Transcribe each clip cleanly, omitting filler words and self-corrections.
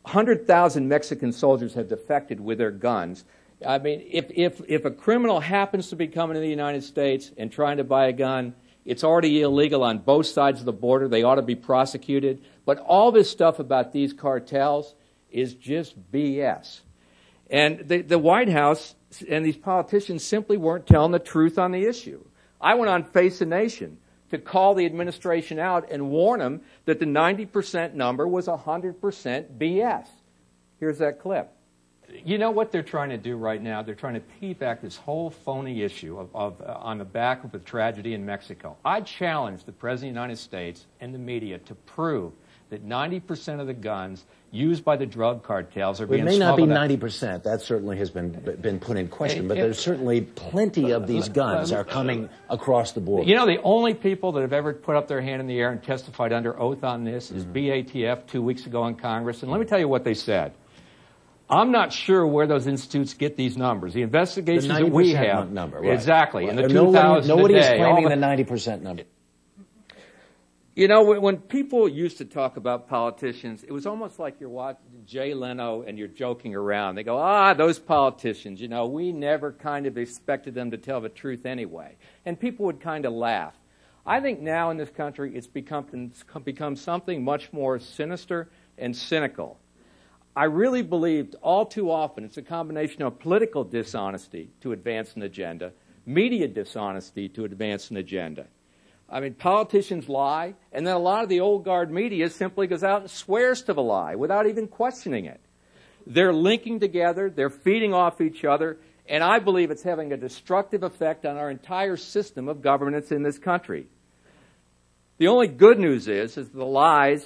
100,000 Mexican soldiers have defected with their guns. I mean, if a criminal happens to be coming to the United States and trying to buy a gun, it's already illegal on both sides of the border. They ought to be prosecuted. But all this stuff about these cartels is just BS. And the White House and these politicians simply weren't telling the truth on the issue. I went on Face the Nation to call the administration out and warn them that the 90% number was 100% BS. Here's that clip. You know what they're trying to do right now? They're trying to piggyback this whole phony issue on the back of the tragedy in Mexico. I challenge the President of the United States and the media to prove that 90% of the guns used by the drug cartels are being smuggled. It may not be 90%. That certainly has been put in question. But there's certainly plenty of these guns are coming across the border. You know, the only people that have ever put up their hand in the air and testified under oath on this is BATF 2 weeks ago in Congress. And let me tell you what they said. I'm not sure where those institutes get these numbers. The investigations that we have. Number, right. Exactly. Right. In the 2000 nobody is today, claiming the 90% number. You know, when people used to talk about politicians, it was almost like you're watching Jay Leno and you're joking around. They go, those politicians, you know, we never kind of expected them to tell the truth anyway. And people would kind of laugh. I think now in this country it's become something much more sinister and cynical. I really believed all too often it's a combination of political dishonesty to advance an agenda, media dishonesty to advance an agenda. I mean, politicians lie, and then a lot of the old guard media simply goes out and swears to the lie without even questioning it. They're linking together, they're feeding off each other, and I believe it's having a destructive effect on our entire system of governance in this country. The only good news is the lies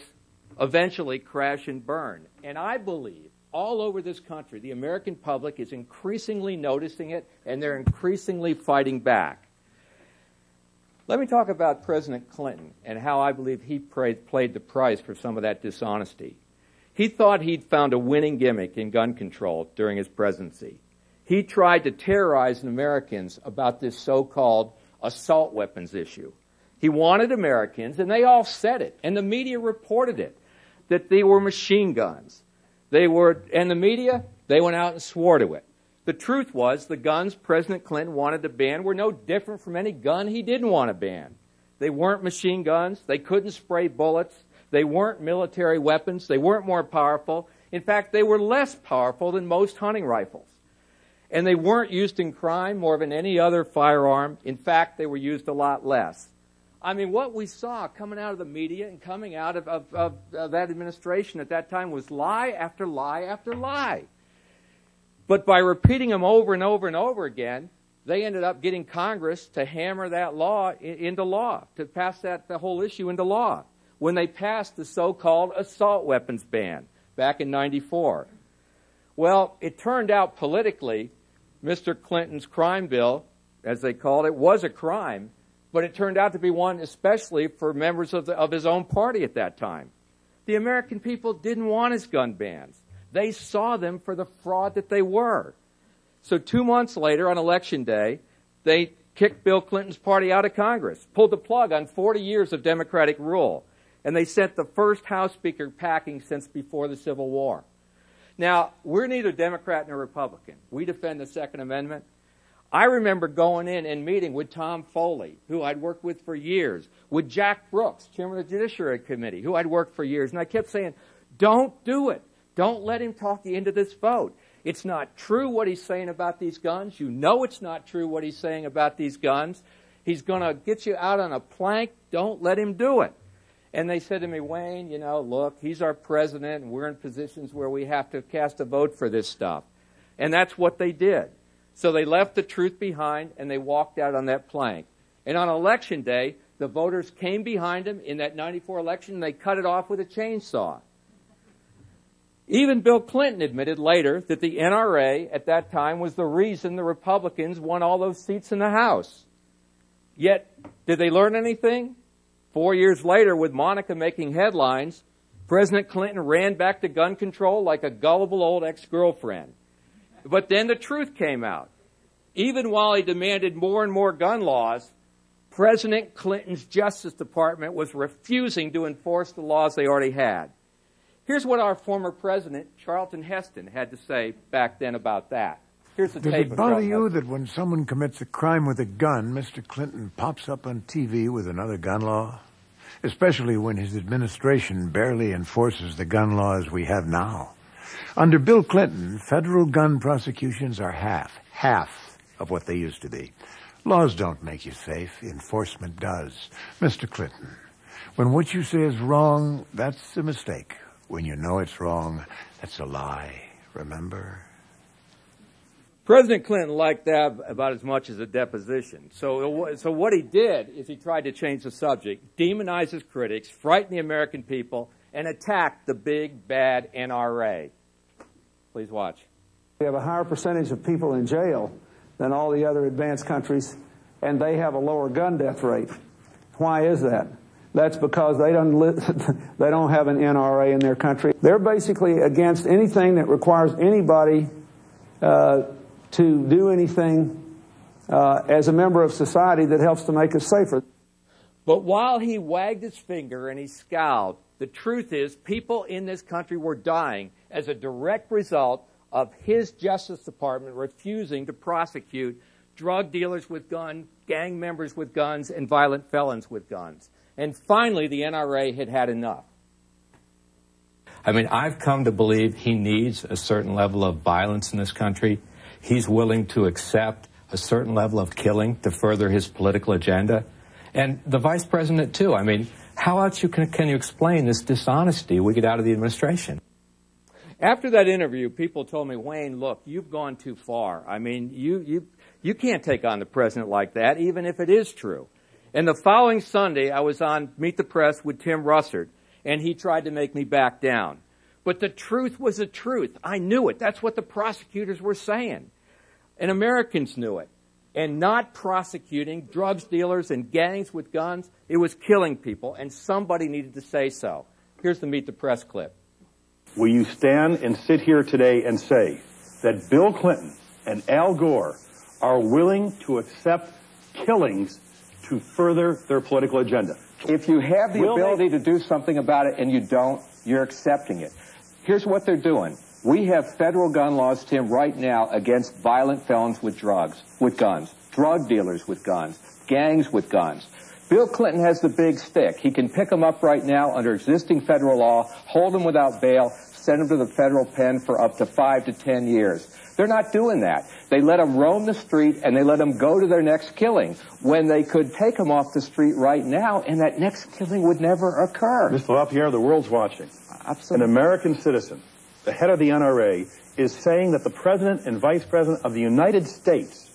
eventually crash and burn. And I believe all over this country, the American public is increasingly noticing it, and they're increasingly fighting back. Let me talk about President Clinton and how I believe he paid the price for some of that dishonesty. He thought he'd found a winning gimmick in gun control during his presidency. He tried to terrorize Americans about this so-called assault weapons issue. He wanted Americans, and they all said it, and the media reported it, that they were machine guns. And the media, they went out and swore to it. The truth was the guns President Clinton wanted to ban were no different from any gun he didn't want to ban. They weren't machine guns. They couldn't spray bullets. They weren't military weapons. They weren't more powerful. In fact, they were less powerful than most hunting rifles. And they weren't used in crime more than any other firearm. In fact, they were used a lot less. I mean, what we saw coming out of the media and coming out of that administration at that time was lie after lie after lie. But by repeating them over and over and over again, they ended up getting Congress to hammer that law into law, to pass the whole issue into law, when they passed the so-called assault weapons ban back in '94. Well, it turned out politically, Mr. Clinton's crime bill, as they called it, was a crime, but it turned out to be one especially for members of his own party at that time. The American people didn't want his gun bans. They saw them for the fraud that they were. So 2 months later, on Election Day, they kicked Bill Clinton's party out of Congress, pulled the plug on 40 years of Democratic rule, and they sent the first House Speaker packing since before the Civil War. Now, we're neither Democrat nor Republican. We defend the Second Amendment. I remember going in and meeting with Tom Foley, who I'd worked with for years, with Jack Brooks, chairman of the Judiciary Committee, who I'd worked for years, and I kept saying, don't do it. Don't let him talk you into this vote. It's not true what he's saying about these guns. You know it's not true what he's saying about these guns. He's going to get you out on a plank. Don't let him do it. And they said to me, Wayne, you know, look, he's our president, and we're in positions where we have to cast a vote for this stuff. And that's what they did. So they left the truth behind, and they walked out on that plank. And on Election Day, the voters came behind him in that '94 election, and they cut it off with a chainsaw. Even Bill Clinton admitted later that the NRA at that time was the reason the Republicans won all those seats in the House. Yet, did they learn anything? 4 years later, with Monica making headlines, President Clinton ran back to gun control like a gullible old ex-girlfriend. But then the truth came out. Even while he demanded more and more gun laws, President Clinton's Justice Department was refusing to enforce the laws they already had. Here's what our former president, Charlton Heston, had to say back then about that. Here's the Does tape it of bother Charlton you Heston. that when someone commits a crime with a gun, Mr. Clinton pops up on TV with another gun law? Especially when his administration barely enforces the gun laws we have now. Under Bill Clinton, federal gun prosecutions are half of what they used to be. Laws don't make you safe. Enforcement does. Mr. Clinton, when what you say is wrong, that's a mistake. When you know it's wrong, that's a lie. Remember? President Clinton liked that about as much as a deposition. So what he did is he tried to change the subject, demonize his critics, frighten the American people, and attack the big, bad NRA. Please watch. We have a higher percentage of people in jail than all the other advanced countries, and they have a lower gun death rate. Why is that? That's because they don't have an NRA in their country. They're basically against anything that requires anybody to do anything as a member of society that helps to make us safer. But while he wagged his finger and he scowled, the truth is people in this country were dying as a direct result of his Justice Department refusing to prosecute drug dealers with guns, gang members with guns, and violent felons with guns. And finally, the NRA had had enough. I mean, I've come to believe he needs a certain level of violence in this country. He's willing to accept a certain level of killing to further his political agenda. And the vice president, too. I mean, how else can you explain this dishonesty we get out of the administration? After that interview, people told me, Wayne, look, you've gone too far. I mean, you can't take on the president like that, even if it is true. And the following Sunday, I was on Meet the Press with Tim Russert, and he tried to make me back down. But the truth was the truth. I knew it. That's what the prosecutors were saying. And Americans knew it. And not prosecuting drugs dealers and gangs with guns, it was killing people, and somebody needed to say so. Here's the Meet the Press clip. Will you stand and sit here today and say that Bill Clinton and Al Gore are willing to accept killings to further their political agenda? If you have the ability to do something about it and you don't, you're accepting it. Here's what they're doing. We have federal gun laws, Tim, right now against violent felons with guns, drug dealers with guns, gangs with guns. Bill Clinton has the big stick. He can pick them up right now under existing federal law, hold them without bail, send them to the federal pen for up to 5 to 10 years. They're not doing that. They let them roam the street and they let them go to their next killing when they could take them off the street right now and that next killing would never occur. Mr. LaPierre, the world's watching. Absolutely. An American citizen, the head of the NRA, is saying that the President and Vice President of the United States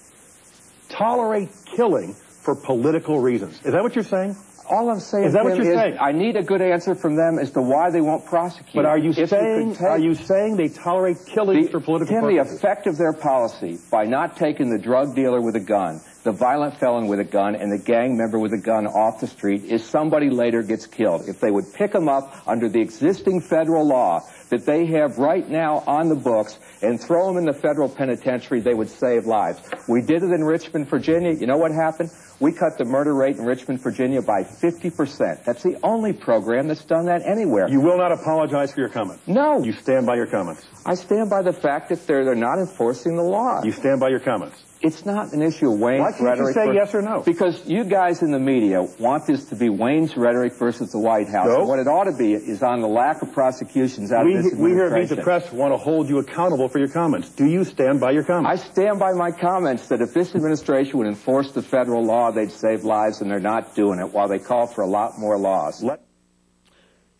tolerate killing for political reasons. Is that what you're saying? All I'm saying, is that what you're saying? I need a good answer from them as to why they won't prosecute. But are you saying they tolerate killing for political purposes? The effect of their policy by not taking the drug dealer with a gun, the violent felon with a gun, and the gang member with a gun off the street is somebody later gets killed. If they would pick them up under the existing federal law that they have right now on the books and throw them in the federal penitentiary, they would save lives. We did it in Richmond, Virginia. You know what happened? We cut the murder rate in Richmond, Virginia by 50%. That's the only program that's done that anywhere. You will not apologize for your comments? No. You stand by your comments? I stand by the fact that they're not enforcing the law. You stand by your comments? It's not an issue of Wayne's rhetoric. Why can't you say yes or no? Because you guys in the media want this to be Wayne's rhetoric versus the White House. So? And what it ought to be is on the lack of prosecutions out of this administration. We here at Meet the Press want to hold you accountable for your comments. Do you stand by your comments? I stand by my comments that if this administration would enforce the federal law, they'd save lives, and they're not doing it, while they call for a lot more laws.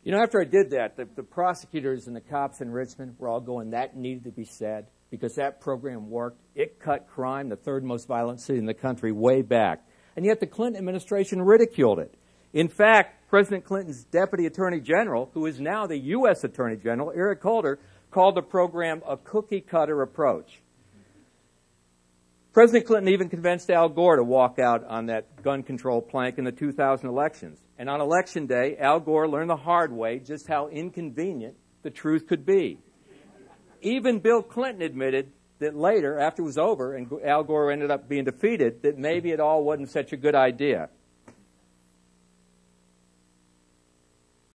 You know, after I did that, the prosecutors and the cops in Richmond were all going, that needed to be said, because that program worked. It cut crime, the third most violent city in the country, way back. And yet the Clinton administration ridiculed it. In fact, President Clinton's Deputy Attorney General, who is now the U.S. Attorney General, Eric Holder, called the program a cookie-cutter approach. President Clinton even convinced Al Gore to walk out on that gun control plank in the 2000 elections. And on Election Day, Al Gore learned the hard way just how inconvenient the truth could be. Even Bill Clinton admitted that later, after it was over and Al Gore ended up being defeated, that maybe it all wasn't such a good idea.